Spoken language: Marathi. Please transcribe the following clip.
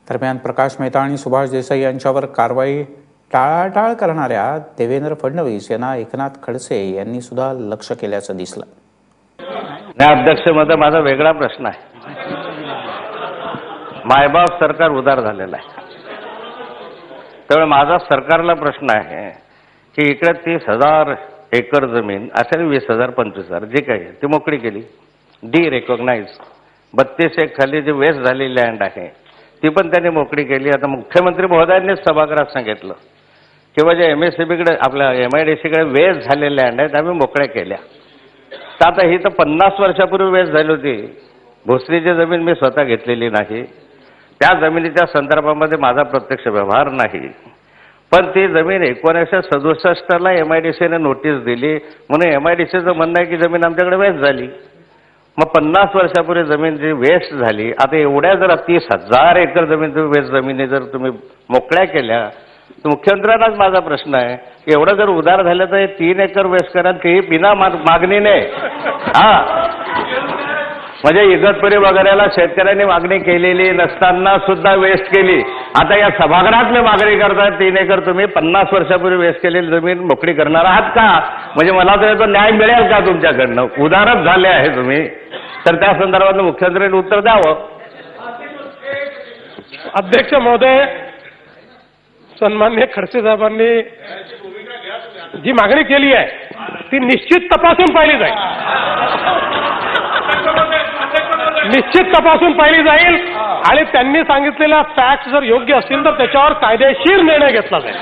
दरम्यान प्रकाश मेहता आणि सुभाष देसाई यांच्यावर कारवाई टाळाटाळ करणाऱ्या देवेंद्र फडणवीस यांना एकनाथ खडसे यांनी सुद्धा लक्ष केल्याचं दिसलं. अध्यक्षमध्ये माझा वेगळा प्रश्न आहे. मायबाप सरकार उदार झालेला आहे. त्यामुळे माझा सरकारला प्रश्न आहे की इकडे 30,000 एकर जमीन असेल, 20,000 25,000 जे काही ती मोकळी केली, डी रेकॉग्नाइज. 32 एक खाली जी वेस्ट झालेली लँड आहे ती पण त्यांनी मोकळी केली. आता मुख्यमंत्री महोदयांनीच सभागृहात सांगितलं किंवा जे MSCBकडे आपल्या MIDCकडे वेस्ट झालेल्या लँड आहेत आम्ही मोकळ्या केल्या. तर आता ही तर 50 वर्षापूर्वी वेस्ट झाली होती. भोसरीची जमीन मी स्वतः घेतलेली नाही. त्या जमिनीच्या संदर्भामध्ये माझा प्रत्यक्ष व्यवहार नाही. पण ती जमीन 1967ला MIDCने नोटीस दिली म्हणून MIDCचं म्हणणं आहे की जमीन आमच्याकडे वेस्ट झाली. मग 50 वर्षापूर्वी जमीन जी वेस्ट झाली, आता एवढ्या जर 30,000 एकर जमीन तुम्ही वेस्ट जमिनी जर तुम्ही मोकळ्या केल्या तर मुख्यमंत्र्यांनाच माझा प्रश्न आहे की एवढं जर उदार झालं तर 3 एकर वेस्ट करा, तेही बिना मागणीने. म्हणजे इगतपुरी वगैरेला शेतकऱ्यांनी मागणी केलेली नसताना सुद्धा वेस्ट केली. आता या सभागृहातले मागणी करतात 3 एकर तुम्ही 50 वर्षापूर्वी वेस्ट केलेली जमीन मोकळी करणार आहात का? म्हणजे मला तर याचा न्याय मिळेल का तुमच्याकडनं? उदारच झाले आहे तुम्ही. तर त्या संदर्भात मुख्यमंत्र्यांनी उत्तर द्यावं. अध्यक्ष महोदय, सन्माननीय खडसे साहेबांनी जी मागणी केली आहे ती निश्चित तपासून पाहिली जाईल. निश्चित तपासून पाहिली जाईल आणि त्यांनी सांगितलेल्या फॅक्ट जर योग्य असतील तर त्याच्यावर कायदेशीर निर्णय घेतला जाईल.